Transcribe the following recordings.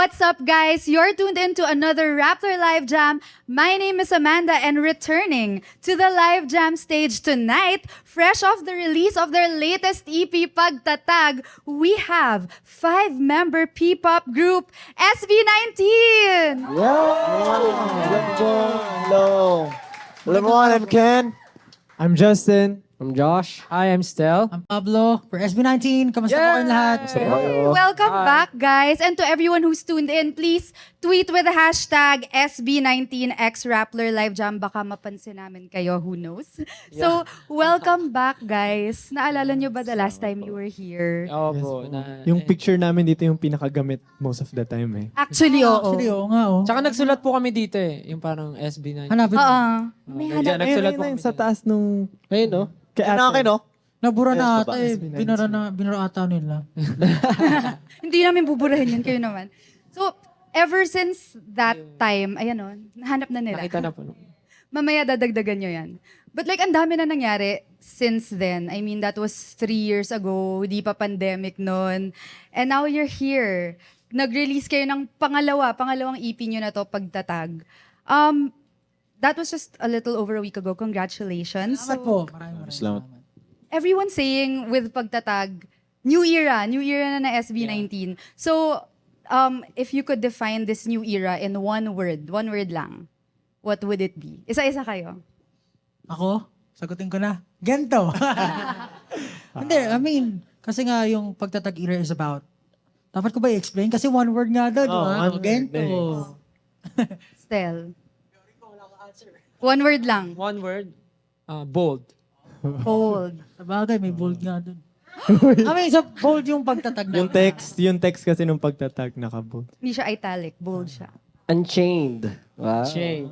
What's up, guys? You're tuned into another Raptor Live Jam. My name is Amanda, and returning to the Live Jam stage tonight, fresh off the release of their latest EP, Pagtatag, we have 5-member P-pop group, SB19! Hello. Hello everyone, I'm Ken. I'm Justin. I'm Josh. Hi, I'm Stel. I'm Pablo for SB19. Kamusta po kayong lahat? Welcome back, guys. And to everyone who's tuned in, please tweet with the hashtag SB19XRappler Live Jam. Baka mapansin namin kayo, who knows? So, welcome back, guys. Naalala nyo ba the last time you were here? Oo po. Yung picture namin dito yung pinakagamit most of the time eh. Actually, oo. Actually, oo nga. Oh. Tsaka nagsulat po kami dito eh. Yung parang SB9. Hanapin mo. Oo. May Nandiyan, hanap. nagsulat po Ayun, kami sa taas nung... Ayun no? Kay Ano akin, no? Nabura na Yes, ata baba, eh. SB19. Binara ata nila. Hindi namin buburahin yun, kayo naman. So, ever since that time, ayan o, nahanap na nila. Nakita na po. Mamaya dadagdagan nyo yan. But like, ang dami na nangyari since then. I mean, that was 3 years ago. Di pa pandemic noon. And now you're here. Nag-release kayo ng pangalawang EP nyo na to, Pagtatag. That was just a little over a week ago. Congratulations. Salamat po. Maraming Salamat. salamat. Everyone's saying with Pagtatag, new era na SB19. So, if you could define this new era in one word lang, what would it be? Isa-isa kayo. Ako? Sagutin ko na. Ganto. Hindi, I mean, kasi nga yung Pagtatag era is about, dapat ko ba i-explain? Kasi one word nga daw, di ba? one word Ganto. Stel. One word lang. One word. Bold. Bold. Sabagay, may bold nga dun. I mean, sa bold yung Pagtatag na. yung text kasi nung pagtatag nakabold. Hindi siya italic. Bold siya. Unchained. Wow. Chain.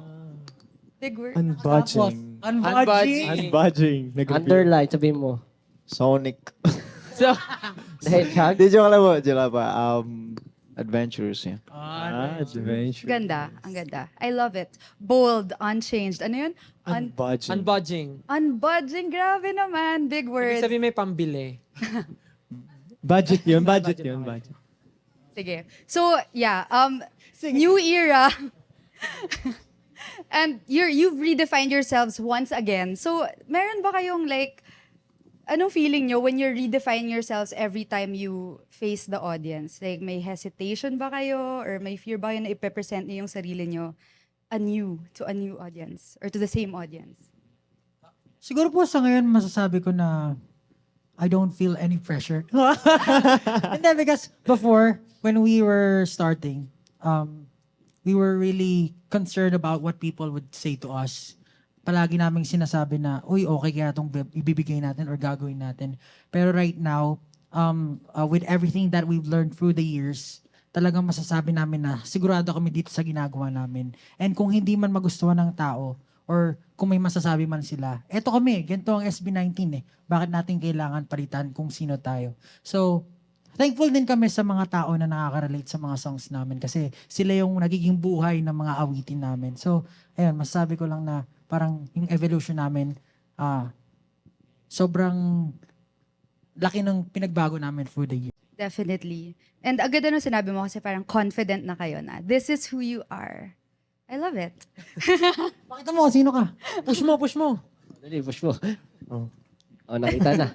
Big word. Unbudging. Unbudging. Unbudging. Underline, sabihin mo. Sonic. So, The Hedgehog. Di joke lang po, adventures, yeah. Adventure. Ganda. Ang ganda. I love it. Bold. Unchanged. Ano yun? Unbudging. unbudging. Unbudging. Grabe naman. Big Ibig word. sabihin may pambili. Budget yun. Budget yun. Budget. Sige. So, yeah. New era. And you've redefined yourselves once again. So, meron ba kayong like, anong feeling nyo when you're redefining yourselves every time you face the audience? Like, may hesitation ba kayo? Or may fear ba kayo na ipepresent niyo yung sarili nyo to a new audience? Or to the same audience? Siguro po sa ngayon, masasabi ko na I don't feel any pressure. And then because before, when we were starting, we were really concerned about what people would say to us. Palagi naming sinasabi na, uy, okay kaya itong ibibigay natin or gagawin natin. Pero right now, with everything that we've learned through the years, talagang masasabi namin na sigurado kami dito sa ginagawa namin. And kung hindi man magustuhan ng tao, or kung may masasabi man sila, eto kami, ganito ang SB19 eh. Bakit natin kailangan palitan kung sino tayo? So, thankful din kami sa mga tao na nakaka-relate sa mga songs namin kasi sila yung nagiging buhay ng mga awitin namin. So, ayun, masasabi ko lang na parang yung evolution namin, sobrang laki ng pinagbago namin through the years. Definitely. And agad ano sinabi mo kasi parang confident na kayo na this is who you are. I love it. Pakita mo, sino ka? Push mo. Dali, push mo. Oh, nakita na.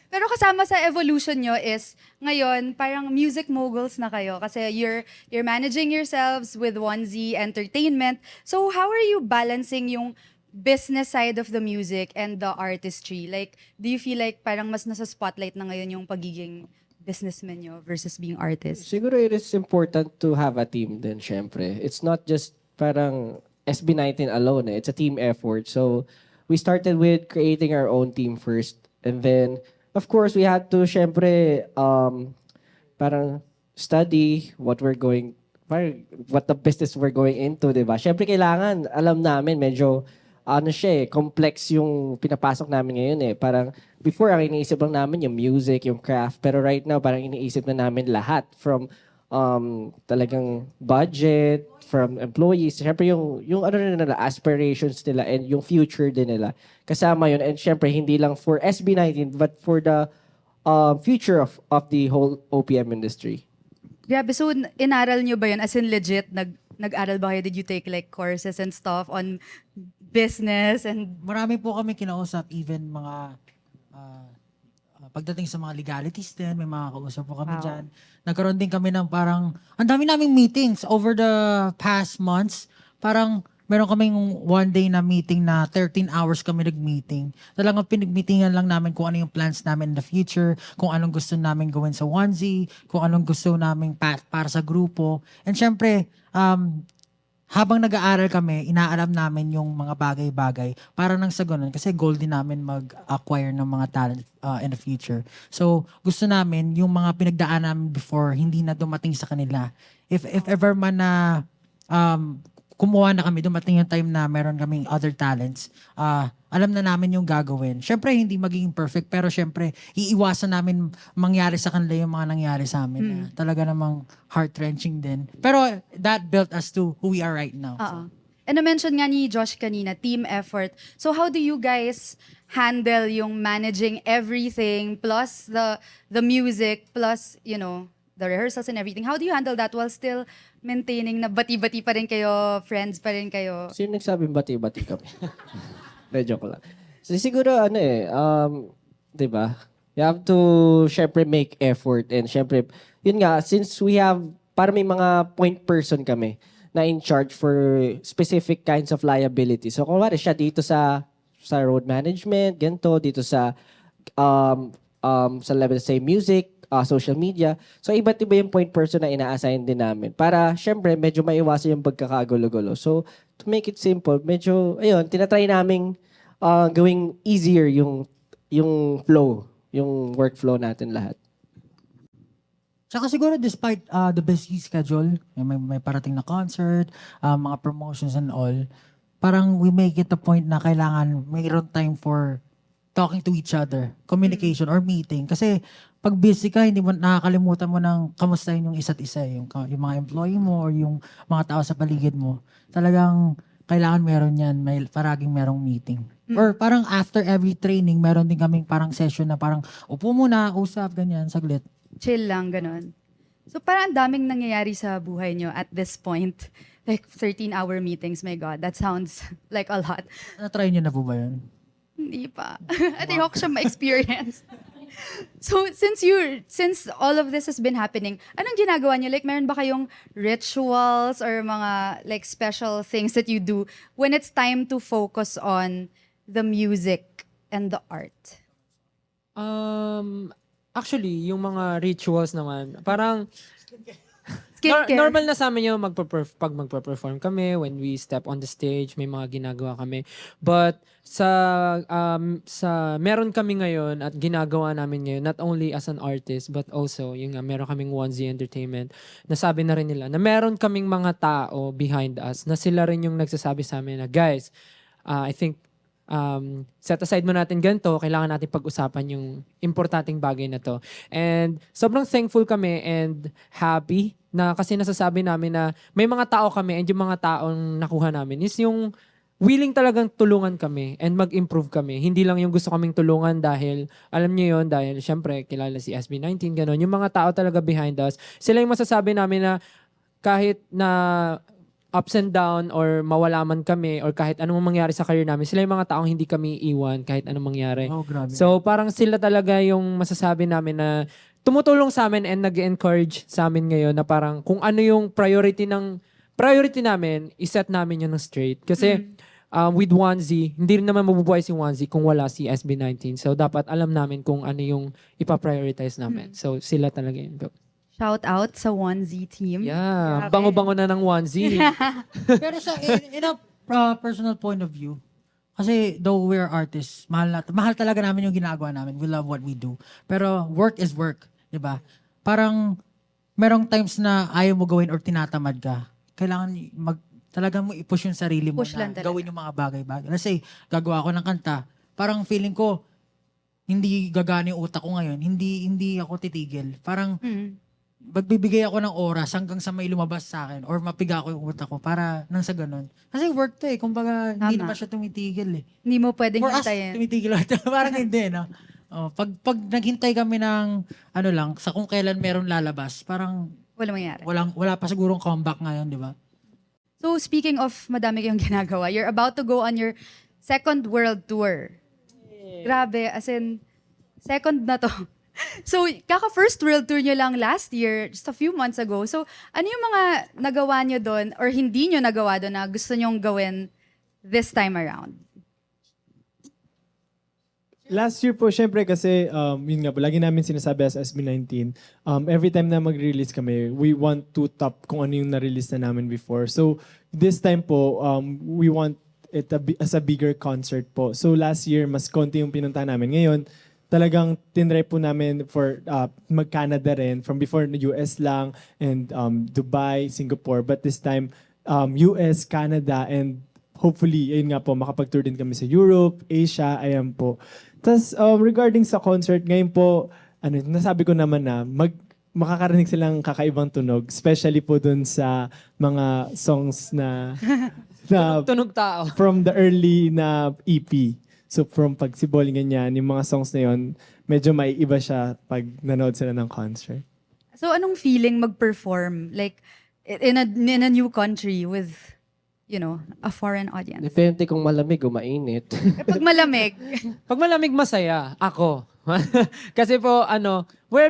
Pero kasama sa evolution nyo is, ngayon, parang music moguls na kayo kasi you're managing yourselves with 1Z Entertainment. So how are you balancing yung business side of the music and the artistry? Like, do you feel like parang mas nasa spotlight na ngayon yung pagiging businessman nyo versus being artist? Siguro it is important to have a team din, syempre. It's not just parang SB19 alone. Eh. It's a team effort. So, we started with creating our own team first. And then, of course, we had to, syempre, parang study what the business we're going into, di ba? Syempre, kailangan, alam namin, medyo, complex yung pinapasok namin ngayon eh. Parang, before, ang iniisip lang namin yung music, yung craft. Pero right now, parang iniisip na namin lahat. From, talagang budget, from employees. Syempre, yung ano na nila, aspirations nila, and yung future din nila. Kasama yun. And syempre, hindi lang for SB19, but for the future of the whole OPM industry. Grabe, so inaral nyo ba yun? As in legit, nag-aral ba kayo? Did you take like courses and stuff on business and Marami po kami kinausap, even mga pagdating sa mga legalities din, may mga kausap po kami Wow. dyan. Nagkaroon din kami ng parang, ang dami naming meetings over the past months. Parang meron kaming one day na meeting na 13 hours kami nag-meeting. Talagang pinag-meetingan lang namin kung ano yung plans namin in the future, kung anong gusto namin gawin sa onesie, kung anong gusto namin para sa grupo. And syempre, habang nag-aaral kami, inaalam namin yung mga bagay-bagay para nang sa ganun. Kasi goal din namin mag-acquire ng mga talent in the future. So, gusto namin yung mga pinagdaan namin before, hindi na dumating sa kanila. If ever man na kumuha na kami, dumating yung time na meron kaming other talents, alam na namin yung gagawin. Syempre, hindi magiging perfect, pero syempre, iiwasan namin mangyari sa kanila yung mga nangyari sa amin. Na talaga namang heart-wrenching din. Pero that built us to who we are right now. Oo. And na-mention nga ni Josh kanina, team effort. So how do you guys handle yung managing everything plus the music plus, you know, the rehearsals and everything? How do you handle that while still maintaining na bati-bati pa rin kayo, friends pa rin kayo? Sino nagsabing bati-bati kami? De, joke lang. So, siguro, 'di ba? You have to, syempre, make effort. And syempre, yun nga, since we have, para may mga point person kami na in charge for specific kinds of liability. So, kung wari siya dito sa road management, ganito, dito sa level, say, music, social media. So, iba't iba yung point person na ina-assign din namin. Para, syempre, medyo maiwasan yung pagkakagulo-gulo. So, to make it simple, medyo, ayun, tinatry naming gawing easier yung flow, yung workflow natin lahat. Tsaka siguro despite the busy schedule, may parating na concert, mga promotions and all, parang we make it a point na kailangan mayroon time for talking to each other, communication or meeting. Kasi pag busy ka, hindi mo nakakalimutan mo ng kamustahin yung isa't isa, yung mga employee mo or yung mga tao sa paligid mo. Talagang kailangan meron yan, paraging merong meeting. Or parang after every training, meron din kaming parang session na parang upo muna, usap, ganyan, saglit. Chill lang, ganun. So parang ang daming nangyayari sa buhay nyo at this point. Like 13-hour meetings, my God, that sounds like a lot. Na-try niyo na po ba yun? Hindi pa. At ayoko siya ma-experience. So, since all of this has been happening, anong ginagawa niyo? Like, meron ba kayong rituals or mga like special things that you do when it's time to focus on the music and the art? Actually, yung mga rituals naman, parang Skincare. normal na sa amin yung pag magpa-perform kami, when we step on the stage, may mga ginagawa kami. But meron kami ngayon at ginagawa namin ngayon, not only as an artist, but also, yung meron kaming Onesie Entertainment, nasabi na rin nila na meron kaming mga tao behind us, na sila rin yung nagsasabi sa amin na, guys, I think, set aside mo natin ganito, kailangan natin pag-usapan yung importanteng bagay na to. And sobrang thankful kami and happy na kasi nasasabi namin na may mga tao kami and yung mga taong nakuha namin is yung willing talagang tulungan kami and mag-improve kami. Hindi lang yung gusto kaming tulungan dahil, alam niyo yun, dahil syempre kilala si SB19, gano'n. Yung mga tao talaga behind us, sila yung masasabi namin na kahit na ups and down or mawala man kami or kahit anong mangyari sa career namin, sila yung mga taong hindi kami iwan kahit anong mangyari. Oh, grabe. So parang sila talaga yung masasabi namin na tumutulong sa amin and nag-encourage sa amin ngayon na parang kung ano yung priority namin, iset namin yun ng straight. Kasi with Onesie, hindi rin naman mabubuhay si Onesie kung wala si SB19. So dapat alam namin kung ano yung ipaprioritize namin. So sila talaga yun. Shout out sa Onesie team. Yeah, Grabe. bango-bango na ng Onesie. Pero in a personal point of view, kasi though we're artists, mahal talaga namin yung ginagawa namin. We love what we do. Pero work is work, di ba? Parang merong times na ayaw mo gawin or tinatamad ka. Kailangan talagang mo i-push yung sarili mo Push na lang talaga. gawin yung mga bagay-bagay. Let's say, gagawa ako ng kanta. Parang feeling ko, hindi gagana yung utak ko ngayon. Hindi ako titigil. Parang magbibigay ako ng oras hanggang sa may lumabas sa akin or mapiga ko yung utak ko para nang sa ganun. Kasi work to eh. Kumbaga, hindi Tama. naman siya tumitigil eh. Hindi mo pwedeng For us, hintayin. tumitigil ako. Parang hindi, no? Pag naghintay kami ng, sa kung kailan meron lalabas, parang Wala mangyari. Wala pa sigurong comeback ngayon, di ba? So speaking of madami kayong ginagawa, you're about to go on your second world tour. Grabe, as in, second na to. So, kaka-first world tour nyo lang last year, just a few months ago. So, ano yung mga nagawa nyo doon or hindi nyo nagawa doon na gusto nyong gawin this time around? Last year po, syempre kasi, yun nga po, lagi namin sinasabi as SB19, every time na mag-release kami, we want to top kung ano yung na-release na namin before. So, this time po, we want it as a bigger concert po. So, last year, mas konti yung pinunta namin. Ngayon, talagang tinry po namin for mag-Canada rin. From before, US lang, and Dubai, Singapore. But this time, US, Canada, and hopefully, ayun nga po, makapag-tour din kami sa Europe, Asia, ayan po. Tapos, regarding sa concert, ngayon po, nasabi ko naman na makakarinig silang kakaibang tunog, especially po dun sa mga songs na Tunog tao. from the early na EP. So from Pagsibol, ganyan, yung mga songs na yun, medyo may iba siya pag nanood sila ng concert. So, anong feeling mag-perform? Like, in a new country with, you know, a foreign audience? Depende kung malamig o mainit. Pag malamig, Pag malamig, masaya. Ako. Kasi po,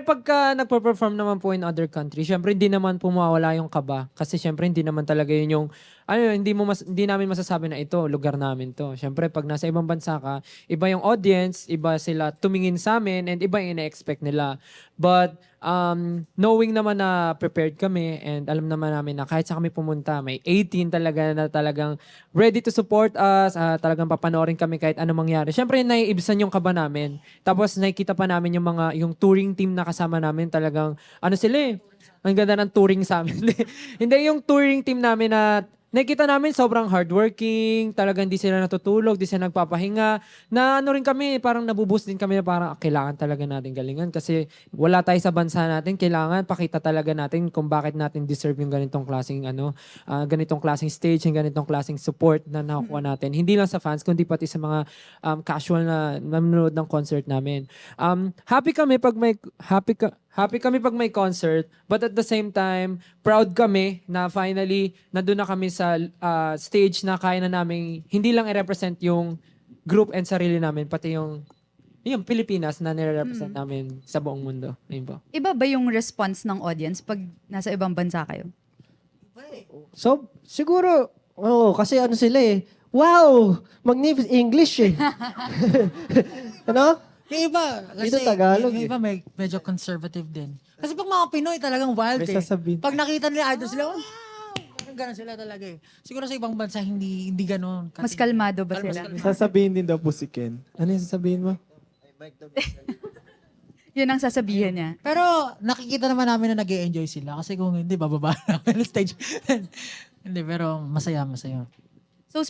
pagka nagpo-perform naman po in other countries, syempre hindi naman po mawawala yung kaba. Kasi syempre hindi naman talaga yun yung, hindi namin masasabi na ito, lugar namin to. Syempre pag nasa ibang bansa ka, iba yung audience, iba sila tumingin sa amin, and iba yung ina-expect nila. But, knowing naman na prepared kami, and alam naman namin na kahit sa kami pumunta, may 18 talaga na talagang ready to support us, talagang papanoorin kami kahit ano mangyari. Syempre, naiibsan yung kaba namin. Tapos, nakikita pa namin yung touring team na kasama namin, talagang, sila eh, ang ganda ng touring sa amin. Hindi, yung touring team namin na nakikita namin sobrang hardworking, talagang di sila natutulog, di sila nagpapahinga, na rin kami, parang nabuboost din kami na parang kailangan talaga natin galingan kasi wala tayo sa bansa natin, kailangan pakita talaga natin kung bakit natin deserve yung ganitong klaseng ganitong klaseng stage, yung ganitong klaseng support na nakukuha natin. Hindi lang sa fans, kundi pati sa mga casual na nanonood ng concert namin. Happy kami pag may concert, but at the same time, proud kami na finally nandun na kami sa stage na kaya na namin hindi lang i-represent yung group and sarili namin, pati yung Pilipinas na nire-represent namin sa buong mundo. Ayun po. iba ba yung response ng audience pag nasa ibang bansa kayo? So, siguro, kasi sila eh, wow! Magnificent English eh. Ano? Yung iba, Dito Tagalog yung iba medyo conservative din. Kasi pag mga Pinoy talagang wild May eh. sasabihin. Pag nakita nila idol sila, wow! Ganun sila talaga eh. Siguro sa ibang bansa hindi ganun. Mas kalmado ba sila? Sasabihin din daw po si Ken. Ano yung sasabihin mo? Yun ang sasabihin niya. Pero nakikita naman namin na nag-enjoy sila kasi kung hindi bababa namin ng stage. Hindi, pero masaya.